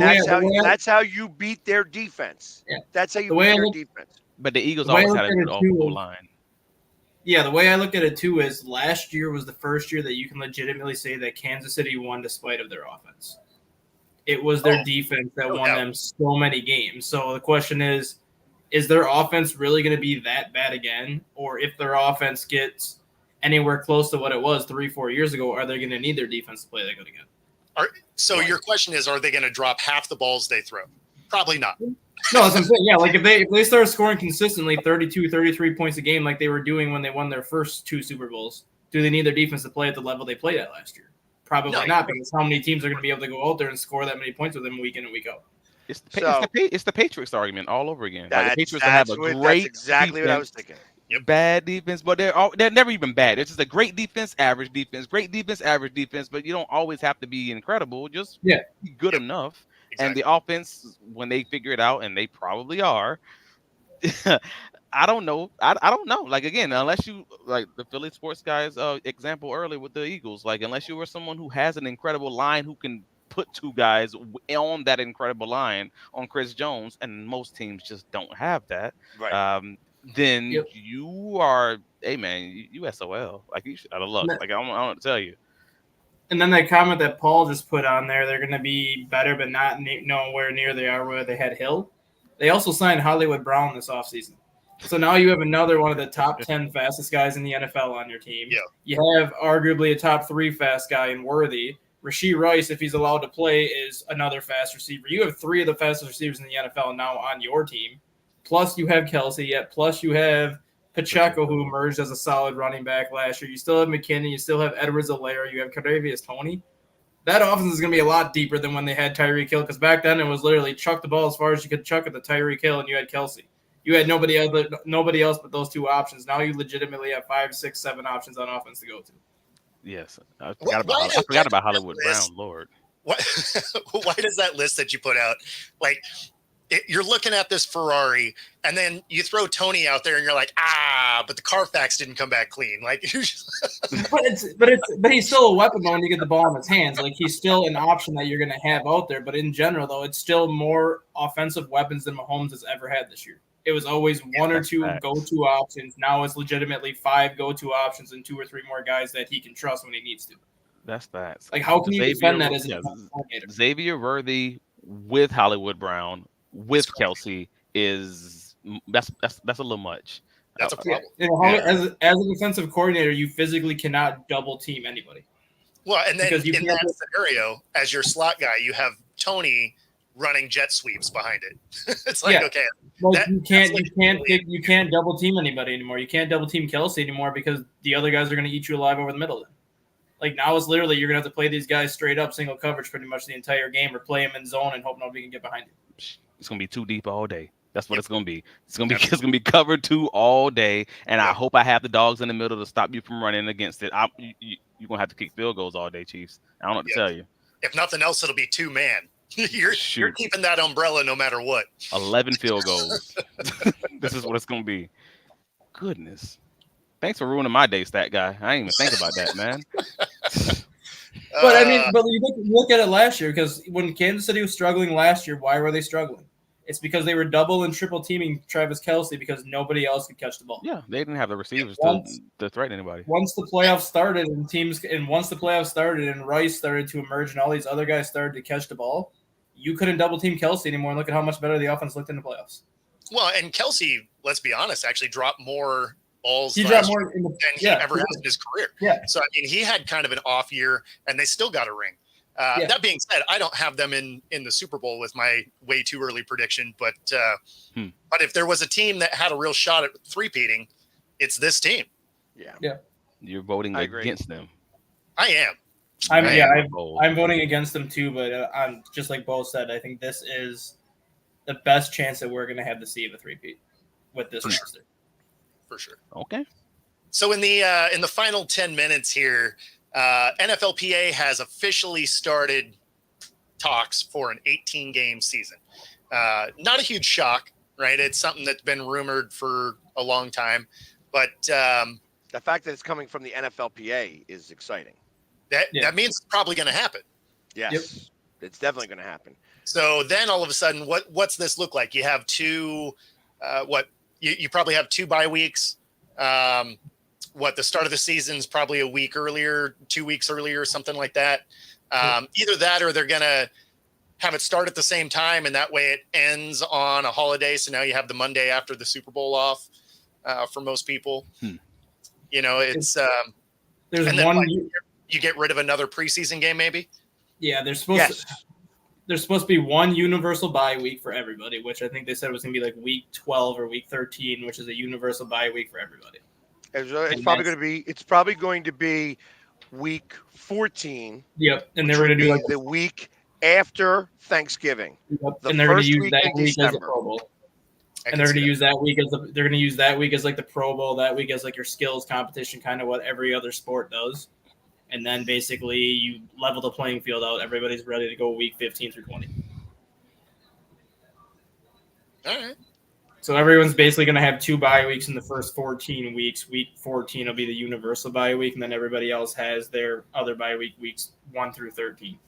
and that's how you beat their defense. Yeah. That's how you The beat way I their look- defense. But the Eagles The way I always look had a at good it, too, line. Yeah, the way I look at it too is last year was the first year that you can legitimately say that Kansas City won despite of their offense. It was their defense that won them so many games. So the question is their offense really going to be that bad again? Or if their offense gets anywhere close to what it was 3-4 years ago, are they going to need their defense to play that good again? So your question is, are they going to drop half the balls they throw? Probably not. No, that's what I'm saying. Yeah, like if they start scoring consistently 32, 33 points a game like they were doing when they won their first 2 Super Bowls, do they need their defense to play at the level they played at last year? Probably No. not, because how many teams are going to be able to go out there and score that many points with them week in and week out? It's the Patriots argument all over again. Like the That's Patriots have a great exactly what I was defense, thinking. bad defense, but they're never even bad. It's just a great defense, average defense, great defense, average defense. But you don't always have to be incredible. Just be good enough. Exactly. And the offense, when they figure it out, and they probably are, I don't know. I don't know. Like again, unless you like the Philly sports guys example earlier with the Eagles, like unless you are someone who has an incredible line who can put 2 guys on that incredible line on Chris Jones, and most teams just don't have that. Right. Then you are, hey man, you SOL. Like you should out of luck. Like I don't know what to tell you. And then that comment that Paul just put on there, they're going to be better, but not nowhere near they are where they had Hill. They also signed Hollywood Brown this offseason. So now you have another one of the top 10 fastest guys in the NFL on your team. Yeah. You have arguably a top 3 fast guy in Worthy. Rashee Rice, if he's allowed to play, is another fast receiver. You have 3 of the fastest receivers in the NFL now on your team. Plus you have Kelsey. Plus you have Pacheco, who emerged as a solid running back last year. You still have McKinney. You still have Edwards-Helaire. You have Kadarius Toney. That offense is going to be a lot deeper than when they had Tyreek Hill, because back then it was literally chuck the ball as far as you could chuck at the Tyreek Hill, and you had Kelsey. You had nobody else but those 2 options. Now you legitimately have 5, 6, 7 options on offense to go to. Yes, I forgot about Hollywood Brown. Lord, Why does that list that you put out, like, you're looking at this Ferrari, and then you throw Tony out there, and you're like, but the Carfax didn't come back clean. Like, but he's still a weapon when you get the ball in his hands. Like he's still an option that you're going to have out there. But in general, though, it's still more offensive weapons than Mahomes has ever had this year. It was always 1 or 2 go-to options. Now it's legitimately 5 go-to options and 2 or 3 more guys that he can trust when he needs to. that's facts. Like, how can you defend that as a coordinator? Xavier Worthy with Hollywood Brown with Kelsey is that's a little much. That's a problem. As a defensive coordinator, you physically cannot double team anybody. Well, and then Because you in can't- that scenario, as your slot guy, you have Tony running jet sweeps behind it. It's like, Yeah. okay, Like you can't double team anybody anymore. You can't double team Kelsey anymore because the other guys are going to eat you alive over the middle. Then, like now it's literally you're going to have to play these guys straight up single coverage pretty much the entire game, or play them in zone and hope nobody can get behind you. It's gonna be 2 deep all day. That's what it's gonna be. It's gonna be covered 2 all day, and I hope I have the dogs in the middle to stop you from running against it. You're gonna have to kick field goals all day, Chiefs. I don't know what to tell you. if nothing else, it'll be 2-man. You're keeping that umbrella no matter what. 11 field goals. This is what it's gonna be. Goodness. Thanks for ruining my day, stat guy. I didn't even think about that, man. But I mean, but you look at it last year, because when Kansas City was struggling last year, why were they struggling? It's because they were double and triple teaming Travis Kelce because nobody else could catch the ball. Yeah, they didn't have the receivers to threaten anybody. Once the playoffs started and Rice started to emerge and all these other guys started to catch the ball, you couldn't double team Kelce anymore. And look at how much better the offense looked in the playoffs. Well, and Kelce, let's be honest, actually dropped more balls He dropped last more year in the, than he ever has in his career. Yeah. So, I mean, he had kind of an off year, and they still got a ring. That being said, I don't have them in the Super Bowl with my way too early prediction, but if there was a team that had a real shot at three-peating, it's this team. Yeah. You're voting against them. I am. I'm voting against them too, but I'm just like Bo said. I think this is the best chance that we're going to have to see of a three-peat with this roster. For sure. Okay. So in the final 10 minutes here, NFLPA has officially started talks for an 18-game season. Not a huge shock, right? It's something that's been rumored for a long time, but the fact that it's coming from the NFLPA is exciting. That means it's probably going to happen. Yes, Yep. It's definitely going to happen. So then all of a sudden, what's this look like? You have two, you probably have 2 bye weeks. The start of the season's probably a week earlier, 2 weeks earlier, something like that. Either that or they're going to have it start at the same time, and that way it ends on a holiday. So now you have the Monday after the Super Bowl off for most people. You know, it's There's and then one. you get rid of another preseason game, maybe. Yeah, there's supposed to be one universal bye week for everybody, which I think they said was going to be like week 12 or week 13, which is a universal bye week for everybody. It's probably going to be week 14. Yep, and they're going to do like the week after Thanksgiving. Yep. The And they're going to first use week that in week as the December. Pro Bowl. And they're going to use that week as like the Pro Bowl, that week as like your skills competition, kind of what every other sport does. And then basically you level the playing field out. Everybody's ready to go week 15 through 20. All right. So everyone's basically going to have 2 bye weeks in the first 14 weeks. Week 14 will be the universal bye week, and then everybody else has their other bye week weeks 1 through 13.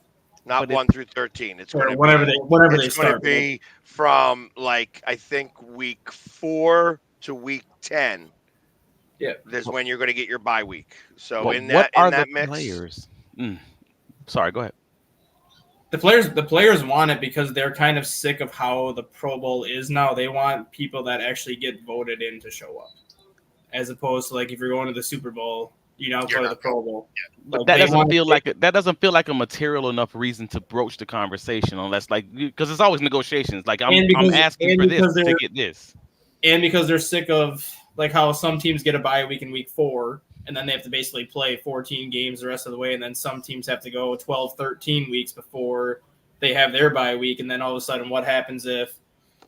Not 1 through 13. It's going to whatever they it's going to start. be from I think week 4 to week 10. Yeah, That's when you're going to get your bye week. So Well, in what that are in that the mix, players? Sorry, go ahead. The players want it because they're kind of sick of how the Pro Bowl is now. They want people that actually get voted in to show up, as opposed to like if you're going to the Super Bowl, go to the Pro Bowl. But that doesn't feel like a material enough reason to broach the conversation, unless because it's always negotiations. Like I'm asking for this to get this, and because they're sick of like how some teams get a bye week in week 4. And then they have to basically play 14 games the rest of the way. And then some teams have to go 12, 13 weeks before they have their bye week. And then all of a sudden, what happens if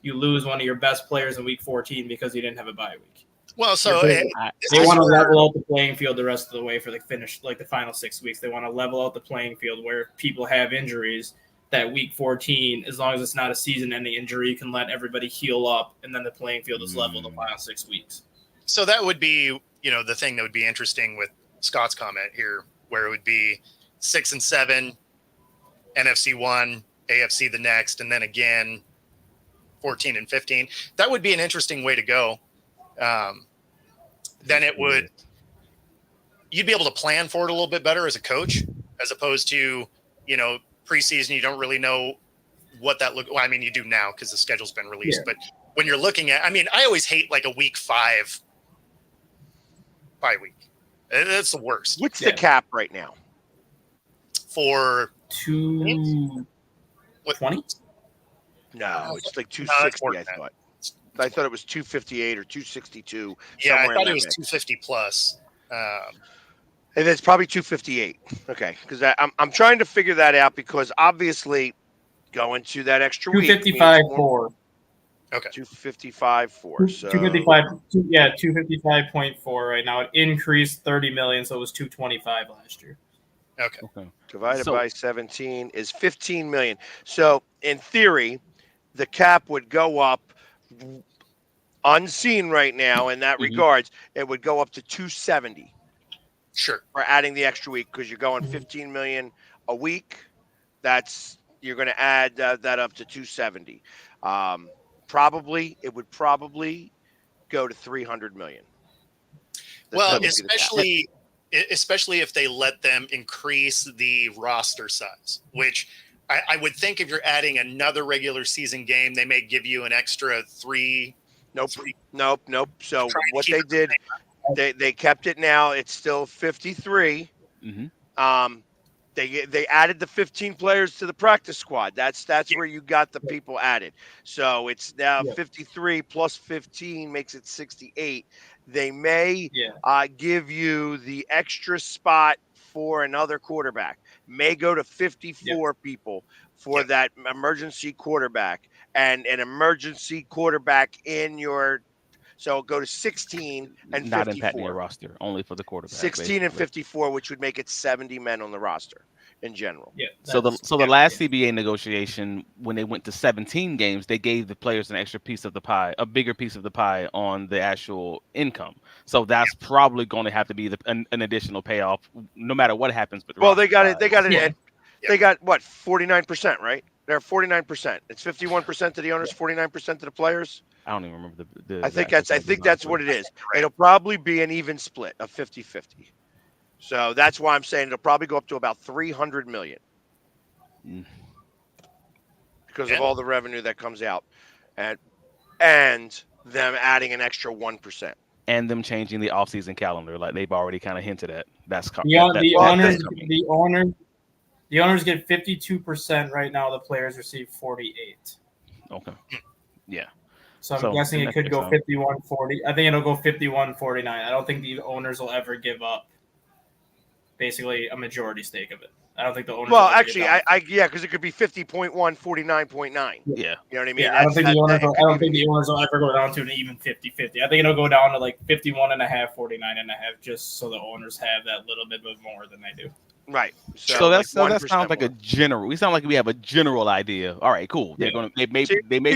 you lose one of your best players in week 14 because you didn't have a bye week? Well, so they want to level out the playing field the rest of the way for the the final 6 weeks. They want to level out the playing field where people have injuries. That week 14, as long as it's not a season-ending injury, you can let everybody heal up, and then the playing field is level the final 6 weeks. So that would be, the thing that would be interesting with Scott's comment here, where it would be 6 and 7, NFC 1, AFC the next, and then again 14 and 15. That would be an interesting way to go. Then you'd be able to plan for it a little bit better as a coach, as opposed to, preseason, you don't really know what that look. Well, I mean, you do now because the schedule's been released, but when you're looking at, I always hate like a week 5 bye week. That's the worst. What's the cap right now? For 220? No, it's like 260. I thought it was 258 or 262. Yeah, I thought it was 250 plus. And it's probably 258. Okay, because I'm trying to figure that out because obviously going to that extra week. 255.4. Okay. 255.4. So 255.4 right now. It increased 30 million, so it was 225 last year. Okay. Divided by 17 is 15 million. So in theory, the cap would go up unseen right now in that regards. It would go up to 270. Sure. For adding the extra week because you're going 15 million a week. You're going to add that up to 270. probably go to 300 million. Well, That would be the cap. especially if they let them increase the roster size, which I would think if you're adding another regular season game, they may give you an extra three. Nope. So Trying to what keep they it the did, they kept it now. It's still 53. Mm-hmm. They added the 15 players to the practice squad. That's where you got the people added. So it's now 53 plus 15 makes it 68. They may give you the extra spot for another quarterback. May go to 54 people for that emergency quarterback and an emergency quarterback in your. So go to 16 and Not 54. impacting your roster, only for the quarterback. 16 and basically. 54, which would make it 70 men on the roster in general. Yeah. So the last CBA negotiation, when they went to 17 games, they gave the players an extra piece of the pie, a bigger piece of the pie on the actual income. So that's probably going to have to be an additional payoff, no matter what happens. But Well, they got it. They got it. Yeah. They got what 49%, right? They're 49%. It's 51% to the owners, 49% to the players. I don't even remember the I think that's what it is. It'll probably be an even split of 50-50. So that's why I'm saying it'll probably go up to about 300 million because of all the revenue that comes out, and them adding an extra 1%. And them changing the offseason calendar, like they've already kind of hinted at. That's coming. The owners get 52% right now. The players receive 48. Okay. Yeah. So I'm guessing it could go 51-40. I think it'll go 51-49. I don't think the owners will ever give up basically a majority stake of it. I don't think the owners. Well, actually, because it could be 50.1, 49.9. Yeah. You know what I mean? Yeah, I don't think the owners will ever go down to an even 50-50. I think it'll go down to like 51.5, 49.5, just so the owners have that little bit more than they do. Right. So that sounds like a general. We sound like we have a general idea. All right, cool. They're gonna they may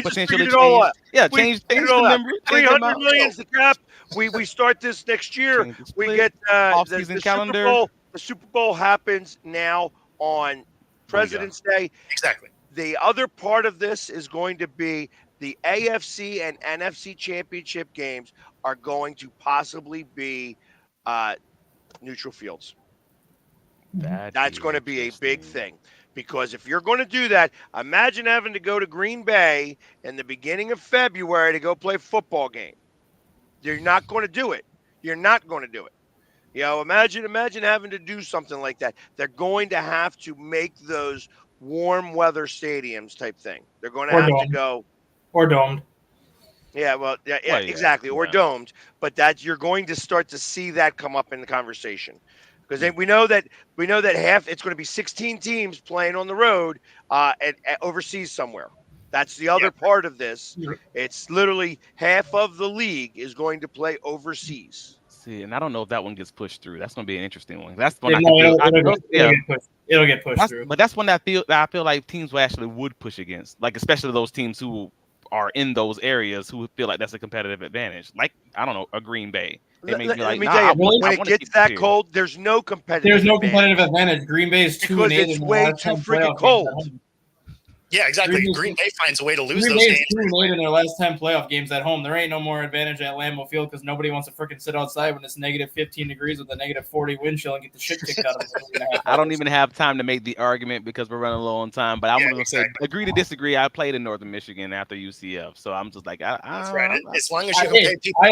potentially change. Yeah, change the number. 300 million is the cap. We start this next year. We get off-season calendar. The Super Bowl happens now on President's Day. Exactly. The other part of this is going to be the AFC and NFC championship games are going to possibly be neutral fields. That's going to be a big thing because if you're going to do that, imagine having to go to Green Bay in the beginning of February to go play a football game. You're not going to do it. You're not going to do it. You know, imagine having to do something like that. They're going to have to make those warm weather stadiums type thing. They're going to have to go or domed. Yeah, well, exactly, or domed. But you're going to start to see that come up in the conversation. Because we know that half it's going to be 16 teams playing on the road at overseas somewhere. That's the other part of this. It's literally half of the league is going to play overseas. See, and I don't know if that one gets pushed through. That's going to be an interesting one. That's one it'll get pushed through. But that's one that I feel like teams would push against, like especially those teams who are in those areas who feel like that's a competitive advantage. Like I don't know, a Green Bay. They may be like, when it gets that cold, there's no competitive advantage. Green Bay is 2-8 because it's way too freaking cold. Yeah, exactly. Green Bay finds a way to lose those games. Green Bay is 2-8 in their last 10 playoff games at home. There ain't no more advantage at Lambeau Field because nobody wants to freaking sit outside when it's negative 15 degrees with a negative 40 wind chill and get the shit kicked out of them. I don't even have time to make the argument because we're running low on time. But I'm going to say, agree to disagree. I played in Northern Michigan after UCF, so I'm just like, that's right. As long as you can pay people. I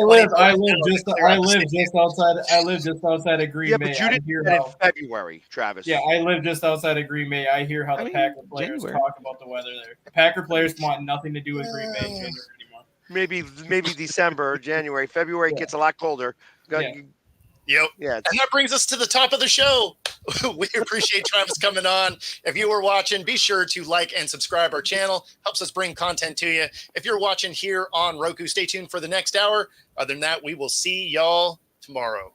live just outside of Green Bay. Yeah, but you did that in February, Travis. Yeah, I live just outside of Green Bay. I hear how the Packer players talk about the weather there. Packer players want nothing to do with Green Bay anymore. Maybe December, January, February gets a lot colder. Yep. Yeah, and that brings us to the top of the show. We appreciate Travis coming on. If you were watching, be sure to like and subscribe our channel. Helps us bring content to you. If you're watching here on Roku, stay tuned for the next hour. Other than that, we will see y'all tomorrow.